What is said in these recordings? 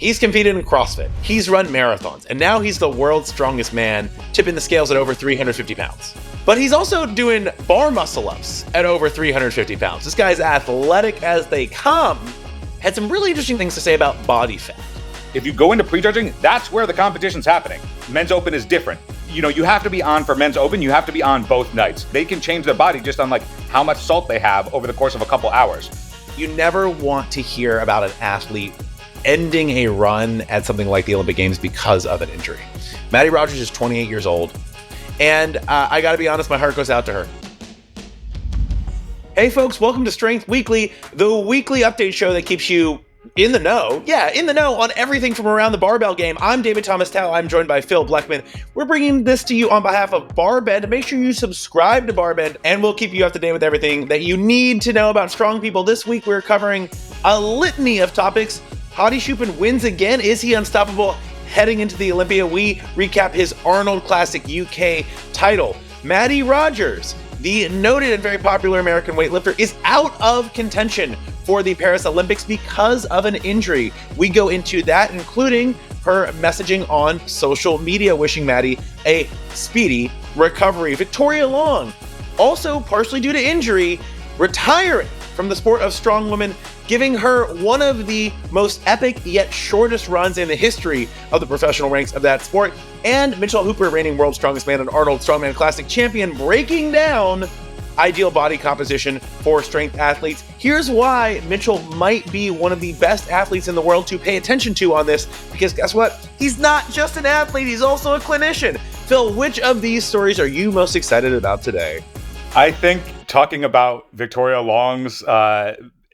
He's competed in CrossFit, he's run marathons, and now he's the world's strongest man, tipping the scales at over 350 pounds. But he's also doing bar muscle-ups at over 350 pounds. This guy's athletic as they come. Had some really interesting things to say about body fat. If you go into prejudging, that's where the competition's happening. Men's Open is different. You have to be on for Men's Open, you have to be on both nights. They can change their body just on like how much salt they have over the course of a couple hours. You never want to hear about an athlete ending a run at something like the Olympic Games because of an injury. Mattie Rogers is 28 years old, and I gotta be honest, my heart goes out to her. Hey folks, welcome to Strength Weekly, the weekly update show that keeps you in the know. Yeah, in the know on everything from around the barbell game. I'm David Thomas Tao. I'm joined by Phil Bleckman. We're bringing this to you on behalf of Barbend. Make sure you subscribe to Barbend, and we'll keep you up to date with everything that you need to know about strong people. This week, we're covering a litany of topics. Hadi Choopan wins again. Is he unstoppable heading into the Olympia? We recap his Arnold Classic UK title. Mattie Rogers, the noted and very popular American weightlifter, is out of contention for the Paris Olympics because of an injury. We go into that, including her messaging on social media, wishing Mattie a speedy recovery. Victoria Long, also partially due to injury, retiring from the sport of strongwoman, giving her one of the most epic yet shortest runs in the history of the professional ranks of that sport. And Mitchell Hooper, reigning world's strongest man and Arnold Strongman Classic champion, breaking down ideal body composition for strength athletes. Here's why Mitchell might be one of the best athletes in the world to pay attention to on this, because guess what? He's not just an athlete, he's also a clinician. Phil, which of these stories are you most excited about today? I think talking about Victoria Long's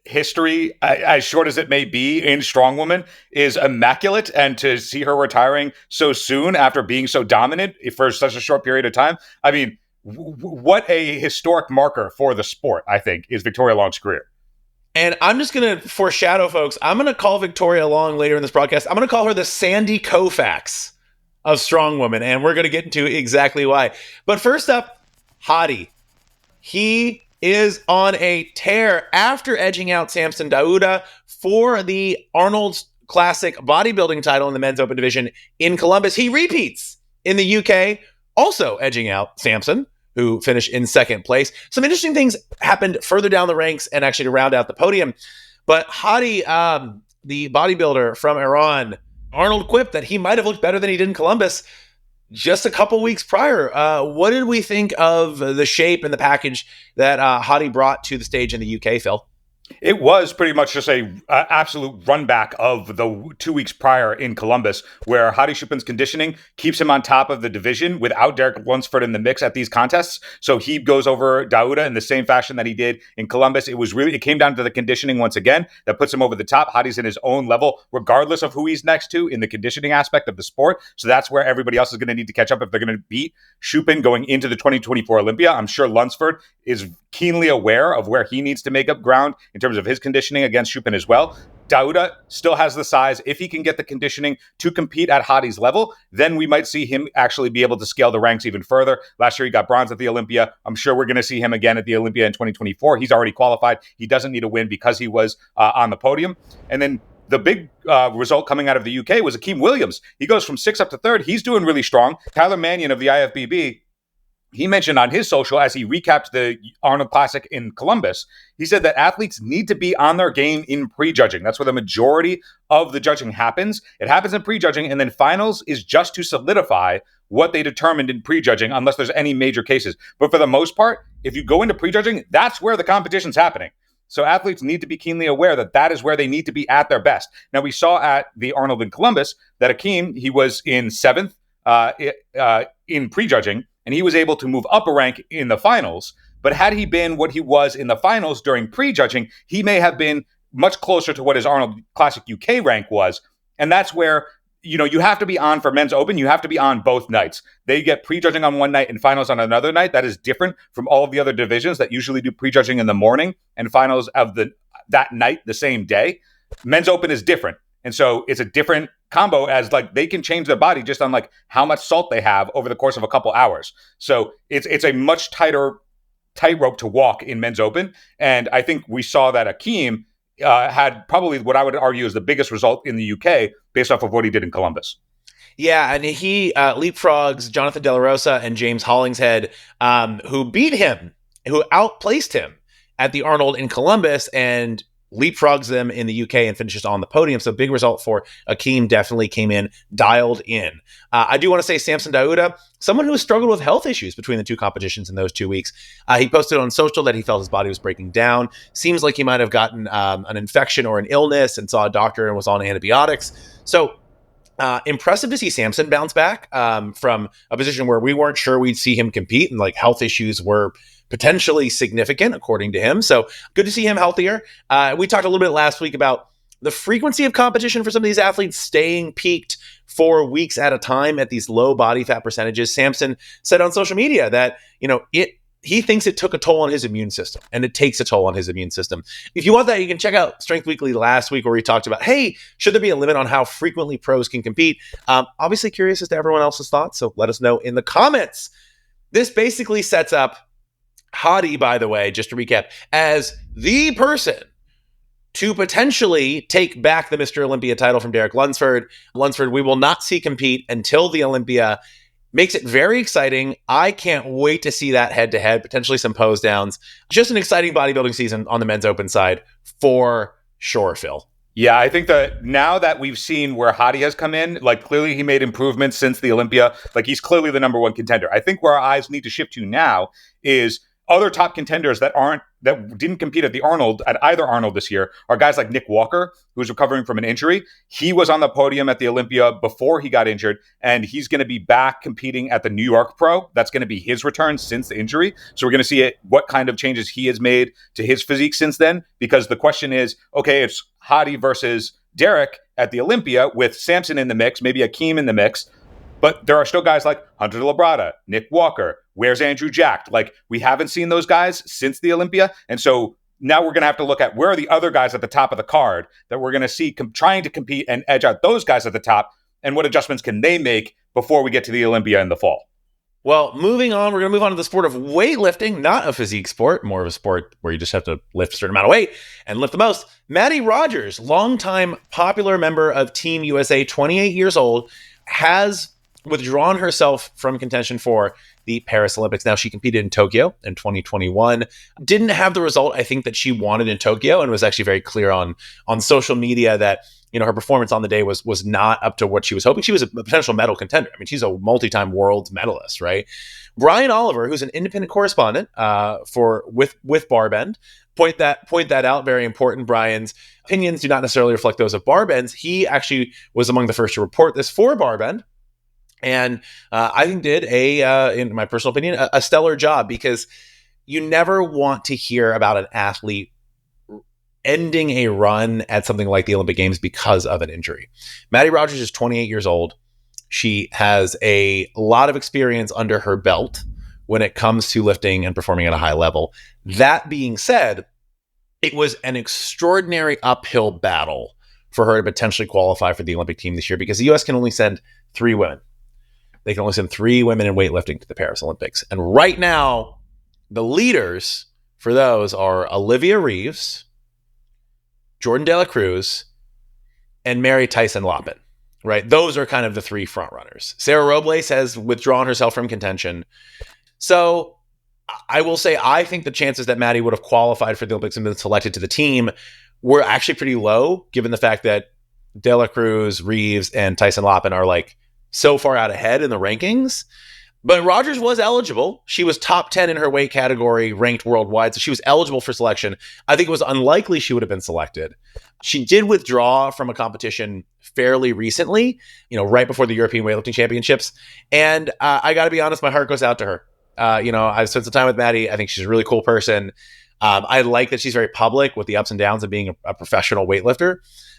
history, as short as it may be in strongwoman, is immaculate, and to see her retiring so soon after being so dominant for such a short period of time, I mean, what a historic marker for the sport, I think, is Victoria Long's career. And I'm just going to foreshadow, folks, I'm going to call Victoria Long later in this broadcast, I'm going to call her the Sandy Koufax of strongwoman, and we're going to get into exactly why. But first up, Hadi. He is on a tear after edging out Samson Dauda for the Arnold Classic bodybuilding title in the Men's Open division in Columbus. He repeats in the UK, also edging out Samson, who finished in second place. Some interesting things happened further down the ranks and actually to round out the podium. But Hadi, the bodybuilder from Iran, Arnold quipped that he might have looked better than he did in Columbus just a couple weeks prior. What did we think of the shape and the package that Hadi brought to the stage in the UK, Phil? It was pretty much just a absolute run back of the 2 weeks prior in Columbus, where Hadi Choopan's conditioning keeps him on top of the division without Derek Lunsford in the mix at these contests. So he goes over Dauda in the same fashion that he did in Columbus. It came down to the conditioning once again that puts him over the top. Hadi's in his own level, regardless of who he's next to in the conditioning aspect of the sport. So that's where everybody else is going to need to catch up if they're going to beat Choopan going into the 2024 Olympia. I'm sure Lunsford is keenly aware of where he needs to make up ground in terms of his conditioning against Choopan as well. Dauda still has the size. If he can get the conditioning to compete at Hadi's level, then we might see him actually be able to scale the ranks even further. Last year, he got bronze at the Olympia. I'm sure we're going to see him again at the Olympia in 2024. He's already qualified. He doesn't need a win because he was on the podium. And then the big result coming out of the UK was Akeem Williams. He goes from 6th up to 3rd. He's doing really strong. Tyler Mannion of the IFBB, he mentioned on his social as he recapped the Arnold Classic in Columbus, he said that athletes need to be on their game in prejudging. That's where the majority of the judging happens. It happens in prejudging, and then finals is just to solidify what they determined in prejudging, unless there's any major cases. But for the most part, if you go into prejudging, that's where the competition's happening. So athletes need to be keenly aware that that is where they need to be at their best. Now, we saw at the Arnold in Columbus that Akeem, he was in 7th in prejudging, and he was able to move up a rank in the finals. But had he been what he was in the finals during prejudging, he may have been much closer to what his Arnold Classic UK rank was. And that's where, you have to be on for Men's Open. You have to be on both nights. They get prejudging on one night and finals on another night. That is different from all of the other divisions that usually do prejudging in the morning and finals of that night the same day. Men's Open is different. And so it's a different combo, as like they can change their body just on like how much salt they have over the course of a couple hours. So it's a much tighter tightrope to walk in Men's Open. And I think we saw that Akeem had probably what I would argue is the biggest result in the UK based off of what he did in Columbus. Yeah, and he leapfrogs Jonathan De La Rosa and James Hollingshead, who beat him, who outplaced him at the Arnold in Columbus, and leapfrogs them in the UK and finishes on the podium. So big result for Akeem, definitely came in dialed in. I do want to say Samson Dauda, someone who has struggled with health issues between the two competitions in those 2 weeks. He posted on social that he felt his body was breaking down. Seems like he might have gotten an infection or an illness and saw a doctor and was on antibiotics. So impressive to see Samson bounce back from a position where we weren't sure we'd see him compete, and like health issues were potentially significant, according to him. So good to see him healthier. We talked a little bit last week about the frequency of competition for some of these athletes staying peaked for weeks at a time at these low body fat percentages. Samson said on social media that, he thinks it took a toll on his immune system, and it takes a toll on his immune system. If you want that, you can check out Strength Weekly last week, where we talked about, hey, should there be a limit on how frequently pros can compete? Obviously curious as to everyone else's thoughts, so let us know in the comments. This basically sets up Hadi, by the way, just to recap, as the person to potentially take back the Mr. Olympia title from Derek Lunsford. Lunsford, we will not see compete until the Olympia. Makes it very exciting. I can't wait to see that head-to-head, potentially some pose downs. Just an exciting bodybuilding season on the men's open side for sure, Phil. Yeah, I think that now that we've seen where Hadi has come in, like clearly he made improvements since the Olympia. Like he's clearly the number one contender. I think where our eyes need to shift to now is other top contenders that didn't compete at either Arnold this year are guys like Nick Walker, who's recovering from an injury. He was on the podium at the Olympia before he got injured, and he's going to be back competing at the New York Pro. That's going to be his return since the injury. So we're going to see what kind of changes he has made to his physique since then, because the question is, okay, it's Hadi versus Derek at the Olympia with Samson in the mix, maybe Akeem in the mix. But there are still guys like Hunter Labrada, Nick Walker. Where's Andrew Jack? Like, we haven't seen those guys since the Olympia. And so now we're going to have to look at where are the other guys at the top of the card that we're going to see trying to compete and edge out those guys at the top, and what adjustments can they make before we get to the Olympia in the fall. Well, moving on, we're going to move on to the sport of weightlifting, not a physique sport, more of a sport where you just have to lift a certain amount of weight and lift the most. Mattie Rogers, longtime popular member of Team USA, 28 years old, has withdrawn herself from contention for the Paris Olympics. Now, she competed in Tokyo in 2021. Didn't have the result I think that she wanted in Tokyo, and was actually very clear on social media that her performance on the day was not up to what she was hoping. She was a potential medal contender. I mean, she's a multi-time world medalist, right? Brian Oliver, who's an independent correspondent with Barbend, point that out. Very important. Brian's opinions do not necessarily reflect those of Barbend's. He actually was among the first to report this for Barbend. And I think did in my personal opinion, a stellar job, because you never want to hear about an athlete ending a run at something like the Olympic Games because of an injury. Mattie Rogers is 28 years old. She has a lot of experience under her belt when it comes to lifting and performing at a high level. That being said, it was an extraordinary uphill battle for her to potentially qualify for the Olympic team this year, because the U.S. can only send 3 women. They can only send 3 women in weightlifting to the Paris Olympics. And right now, the leaders for those are Olivia Reeves, Jordan De La Cruz, and Mary Tyson Loppin, right? Those are kind of the 3 front runners. Sarah Robles has withdrawn herself from contention. So I will say, I think the chances that Mattie would have qualified for the Olympics and been selected to the team were actually pretty low, given the fact that De La Cruz, Reeves, and Tyson Loppin are like so far out ahead in the rankings. But Rogers was eligible. She was top 10 in her weight category, ranked worldwide. So she was eligible for selection. I think it was unlikely she would have been selected. She did withdraw from a competition fairly recently, right before the European Weightlifting Championships. And I got to be honest, my heart goes out to her. I've spent some time with Mattie. I think she's a really cool person. I like that she's very public with the ups and downs of being a professional weightlifter.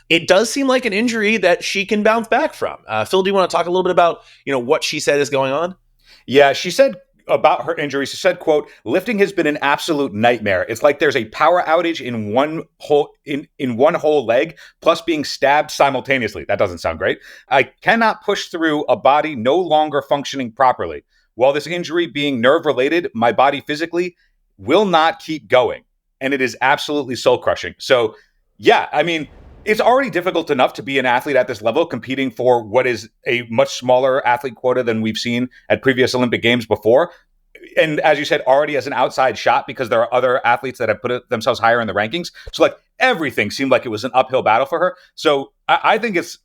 It does seem like an injury that she can bounce back from. Phil, do you want to talk a little bit about, what she said is going on? Yeah, she said about her injury, she said, quote, "Lifting has been an absolute nightmare. It's like there's a power outage in one whole leg, plus being stabbed simultaneously." That doesn't sound great. "I cannot push through a body no longer functioning properly. While this injury being nerve-related, my body physically will not keep going. And it is absolutely soul-crushing." So Yeah, I mean, it's already difficult enough to be an athlete at this level, competing for what is a much smaller athlete quota than we've seen at previous Olympic Games before. And as you said, already as an outside shot because there are other athletes that have put themselves higher in the rankings. So like everything seemed like it was an uphill battle for her. So I think it's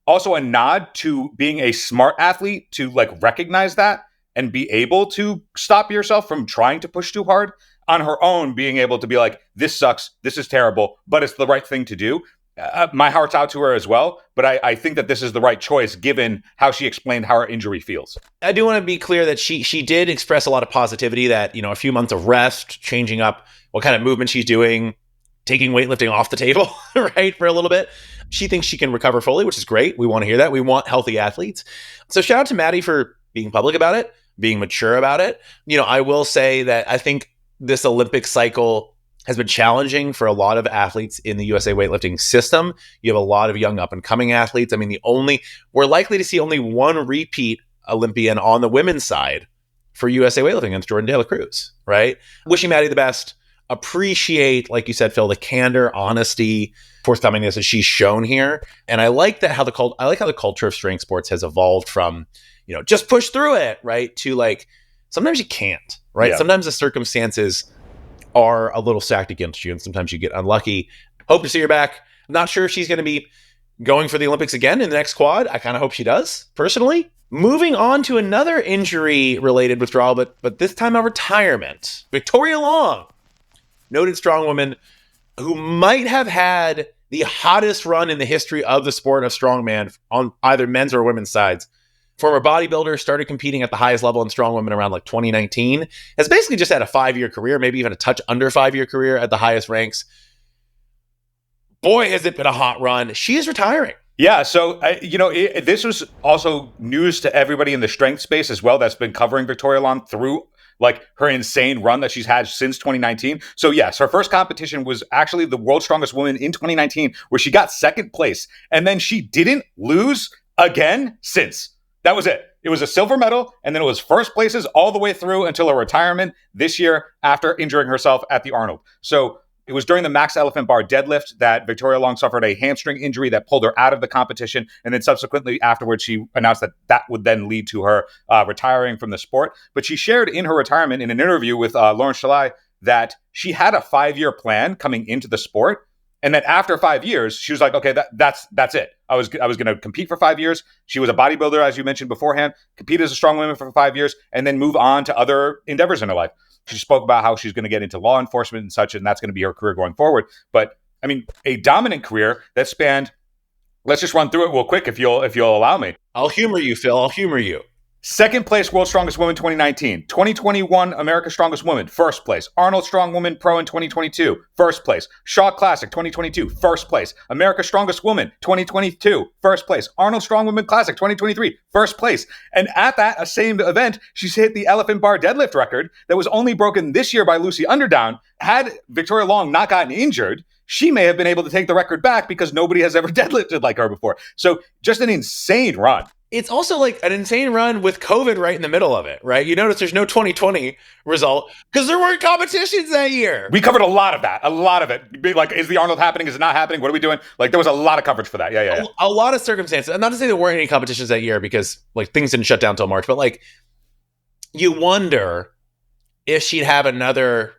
also a nod to being a smart athlete to like recognize that and be able to stop yourself from trying to push too hard on her own, being able to be like, this sucks, this is terrible, but it's the right thing to do. My heart's out to her as well, but I think that this is the right choice given how she explained how her injury feels. I do want to be clear that she did express a lot of positivity that, a few months of rest, changing up what kind of movement she's doing, taking weightlifting off the table, right, for a little bit. She thinks she can recover fully, which is great. We want to hear that. We want healthy athletes. So shout out to Mattie for being public about it, being mature about it. I will say that I think this Olympic cycle has been challenging for a lot of athletes in the USA weightlifting system. You have a lot of young up and coming athletes. I mean, we're likely to see only one repeat Olympian on the women's side for USA weightlifting, and it's Jordan De La Cruz, right? Wishing Mattie the best. Appreciate, like you said, Phil, the candor, honesty, forthcomingness that she's shown here. And I like that how the culture of strength sports has evolved from, just push through it, right? To like, sometimes you can't, right? Yeah. Sometimes the circumstances are a little stacked against you, and sometimes you get unlucky. Hope to see her back. I'm not sure if she's going to be going for the Olympics again in the next quad. I kind of hope she does, personally. Moving on to another injury-related withdrawal, but this time a retirement. Victoria Long, noted strongwoman who might have had the hottest run in the history of the sport of strongman on either men's or women's sides. Former bodybuilder, started competing at the highest level in strongwomen around like 2019. Has basically just had a 5-year career, maybe even a touch under 5-year career at the highest ranks. Boy, has it been a hot run. She is retiring. Yeah, so, this was also news to everybody in the strength space as well that's been covering Victoria Long through like her insane run that she's had since 2019. So yes, her first competition was actually the World's Strongest Woman in 2019, where she got second place. And then she didn't lose again since. That was it. It was a silver medal, and then it was first places all the way through until her retirement this year after injuring herself at the Arnold. So it was during the max elephant bar deadlift that Victoria Long suffered a hamstring injury that pulled her out of the competition. And then subsequently afterwards, she announced that that would then lead to her retiring from the sport. But she shared in her retirement in an interview with Lawrence Shalai that she had a 5-year plan coming into the sport. And then after 5 years, she was like, okay, that's it. I was going to compete for 5 years. She was a bodybuilder, as you mentioned beforehand, compete as a strong woman for 5 years, and then move on to other endeavors in her life. She spoke about how she's going to get into law enforcement and such, and that's going to be her career going forward. But I mean, a dominant career that spanned. Let's just run through it real quick, if you'll allow me. I'll humor you, Phil. I'll humor you. Second place, World's Strongest Woman 2019. 2021, America's Strongest Woman, first place. Arnold Strong Woman Pro in 2022, first place. Shaw Classic 2022, first place. America's Strongest Woman 2022, first place. Arnold Strong Woman Classic 2023, first place. And at that same event, she's hit the elephant bar deadlift record that was only broken this year by Lucy Underdown. Had Victoria Long not gotten injured, she may have been able to take the record back because nobody has ever deadlifted like her before. So just an insane run. It's also like an insane run with COVID right in the middle of it, right? You notice there's no 2020 result because there weren't competitions that year. We covered a lot of that. A lot of it. Like, is the Arnold happening? Is it not happening? What are we doing? Like, there was a lot of coverage for that. Yeah. A lot of circumstances. And not to say there weren't any competitions that year because like things didn't shut down till March, but like you wonder if she'd have another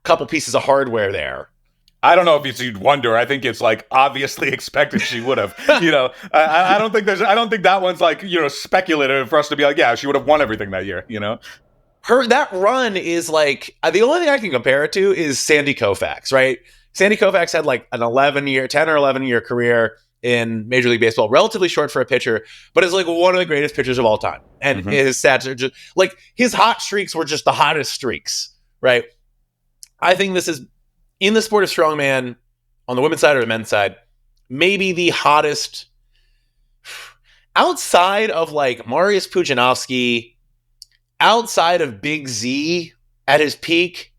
couple pieces of hardware there. I don't know if you'd wonder. I think it's like obviously expected she would have. I don't think that one's like, speculative for us to be like, yeah, she would have won everything that year. That run is like the only thing I can compare it to is Sandy Koufax, right? Sandy Koufax had like an 10 or 11 year career in Major League Baseball, relatively short for a pitcher, but is like one of the greatest pitchers of all time. And his stats are just like his hot streaks were just the hottest streaks, right? I think this is, in the sport of strongman, on the women's side or the men's side, maybe the hottest outside of like Mariusz Pudzianowski, outside of Big Z at his peak.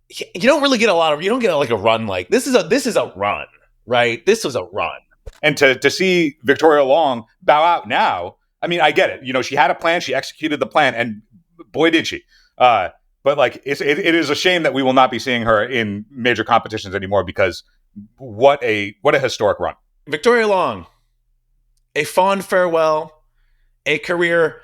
You don't really get you don't get like a run like this is a run, right? This was a run. And to see Victoria Long bow out now, I mean, I get it. She had a plan, she executed the plan, and boy did she. But like it is a shame that we will not be seeing her in major competitions anymore because what a historic run. Victoria Long, a fond farewell, a career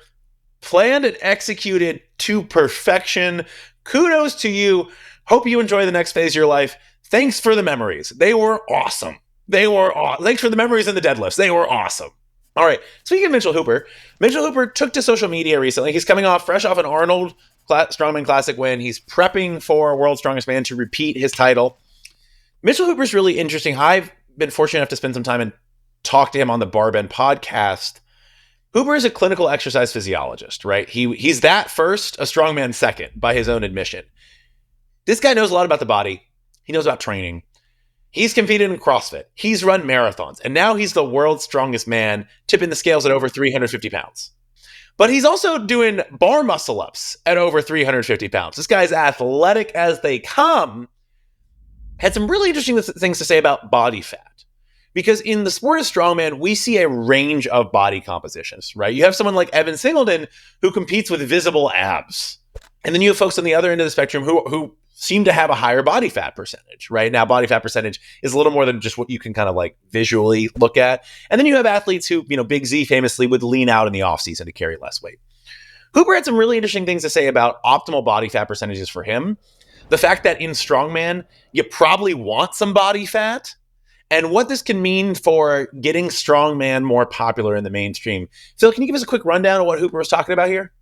planned and executed to perfection. Kudos to you. Hope you enjoy the next phase of your life. Thanks for the memories. They were awesome. Thanks for the memories and the deadlifts. They were awesome. All right. Speaking of Mitchell Hooper took to social media recently. He's coming fresh off an Arnold Strongman Classic win. He's prepping for World's Strongest Man to repeat his title. Mitchell Hooper's really interesting. I've been fortunate enough to spend some time and talk to him on the Barbell podcast. Hooper is a clinical exercise physiologist, right? He's that first, a strongman second, by his own admission. This guy knows a lot about the body. He knows about training. He's competed in CrossFit. He's run marathons. And now he's the world's strongest man, tipping the scales at over 350 pounds. But he's also doing bar muscle ups at over 350 pounds. This guy's athletic as they come. Had some really interesting things to say about body fat. Because in the sport of strongman, we see a range of body compositions, right? You have someone like Evan Singleton who competes with visible abs. And then you have folks on the other end of the spectrum who seem to have a higher body fat percentage, right? Now, body fat percentage is a little more than just what you can kind of like visually look at. And then you have athletes who, Big Z famously would lean out in the offseason to carry less weight. Hooper had some really interesting things to say about optimal body fat percentages for him. The fact that in strongman, you probably want some body fat, and what this can mean for getting strongman more popular in the mainstream. Phil, can you give us a quick rundown of what Hooper was talking about here?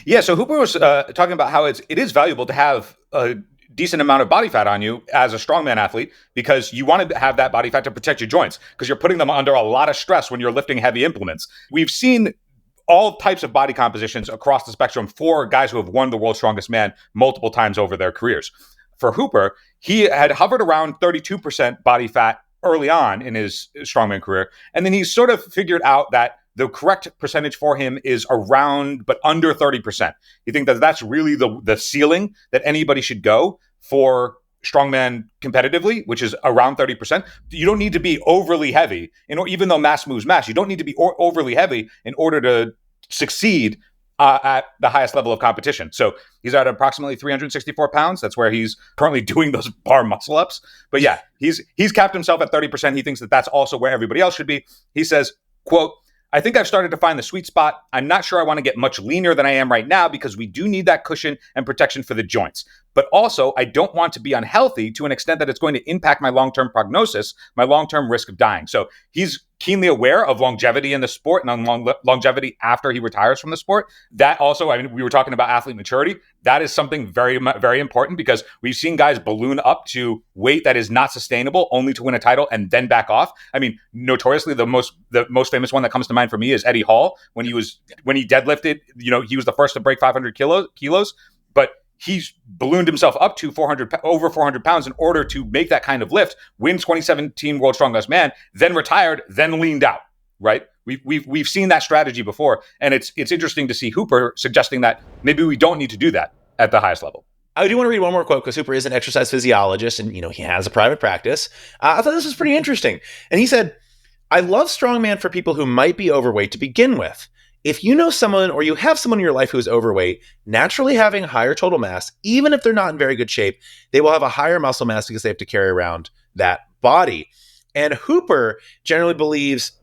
Yeah, so Hooper was talking about how it is valuable to have a decent amount of body fat on you as a strongman athlete, because you want to have that body fat to protect your joints, because you're putting them under a lot of stress when you're lifting heavy implements. We've seen all types of body compositions across the spectrum for guys who have won the World's Strongest Man multiple times over their careers. For Hooper, he had hovered around 32% body fat early on in his strongman career. And then he sort of figured out that the correct percentage for him is around, but under 30%. You think that that's really the ceiling that anybody should go for strongman competitively, which is around 30%. You don't need to be overly heavy. Even though mass moves mass, you don't need to be overly heavy in order to succeed at the highest level of competition. So he's at approximately 364 pounds. That's where he's currently doing those bar muscle ups. But yeah, he's capped himself at 30%. He thinks that that's also where everybody else should be. He says, quote, "I think I've started to find the sweet spot. I'm not sure I want to get much leaner than I am right now, because we do need that cushion and protection for the joints. But also, I don't want to be unhealthy to an extent that it's going to impact my long-term prognosis, my long-term risk of dying." So he's keenly aware of longevity in the sport and longevity after he retires from the sport. That also, we were talking about athlete maturity. That is something very, very important, because we've seen guys balloon up to weight that is not sustainable only to win a title and then back off. Notoriously, the most famous one that comes to mind for me is Eddie Hall. When he deadlifted, he was the first to break 500 kilos, but he's ballooned himself up to over 400 pounds in order to make that kind of lift, win 2017 World's Strongest Man, then retired, then leaned out, right? We've seen that strategy before, and it's interesting to see Hooper suggesting that maybe we don't need to do that at the highest level. I do want to read one more quote, because Hooper is an exercise physiologist and, he has a private practice. I thought this was pretty interesting. And he said, "I love strongman for people who might be overweight to begin with. If you know someone or you have someone in your life who is overweight, naturally having higher total mass, even if they're not in very good shape, they will have a higher muscle mass because they have to carry around that body." And Hooper generally believes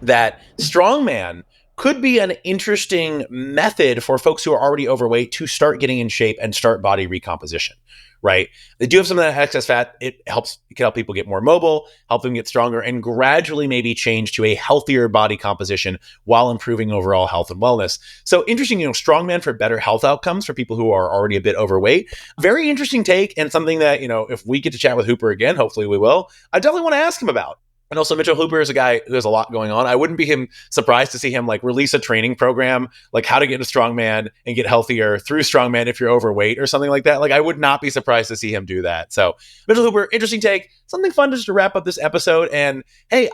that strongman could be an interesting method for folks who are already overweight to start getting in shape and start body recomposition, right? They do have some of that excess fat. It can help people get more mobile, help them get stronger, and gradually maybe change to a healthier body composition while improving overall health and wellness. So interesting, strongman for better health outcomes for people who are already a bit overweight. Very interesting take, and something that, if we get to chat with Hooper again, hopefully we will, I definitely want to ask him about. And also, Mitchell Hooper is a guy who has a lot going on. I wouldn't be surprised to see him release a training program, like how to get a strongman and get healthier through strongman if you're overweight or something like that. I would not be surprised to see him do that. So Mitchell Hooper, interesting take, something fun just to wrap up this episode. And hey,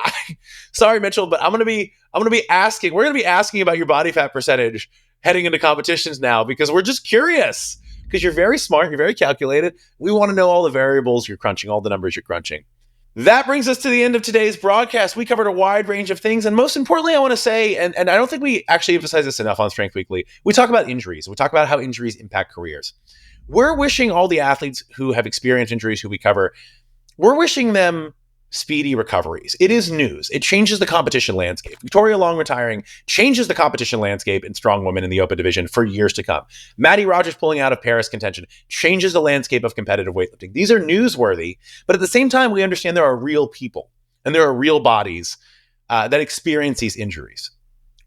sorry, Mitchell, but we're going to be asking about your body fat percentage heading into competitions now, because we're just curious, because you're very smart, you're very calculated. We want to know all the variables you're crunching, all the numbers you're crunching. That brings us to the end of today's broadcast. We covered a wide range of things. And most importantly, I want to say, and I don't think we actually emphasize this enough on Strength Weekly, we talk about injuries. We talk about how injuries impact careers. We're wishing all the athletes who have experienced injuries who we cover, we're wishing them speedy recoveries. It is news. It changes the competition landscape. Victoria Long retiring changes the competition landscape in strong women in the open division for years to come. Mattie Rogers pulling out of Paris contention changes the landscape of competitive weightlifting. These are newsworthy, but at the same time, we understand there are real people and there are real bodies that experience these injuries.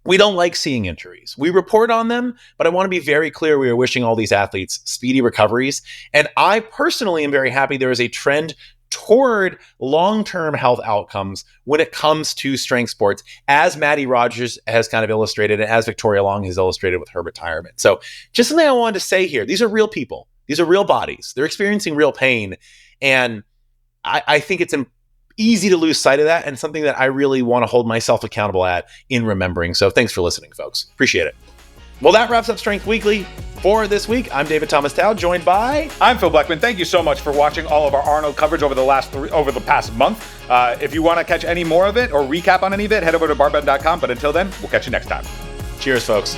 We don't like seeing injuries. We report on them, but I want to be very clear we are wishing all these athletes speedy recoveries. And I personally am very happy there is a trend toward long-term health outcomes when it comes to strength sports, as Mattie Rogers has kind of illustrated and as Victoria Long has illustrated with her retirement. So just something I wanted to say here. These are real people. These are real bodies. They're experiencing real pain. And I think it's easy to lose sight of that and something that I really want to hold myself accountable at in remembering. So thanks for listening, folks. Appreciate it. Well, that wraps up Strength Weekly for this week. I'm David Thomas Tao, joined by... I'm Phil Blackman. Thank you so much for watching all of our Arnold coverage over the past month. If you want to catch any more of it or recap on any of it, head over to barbell.com. But until then, we'll catch you next time. Cheers, folks.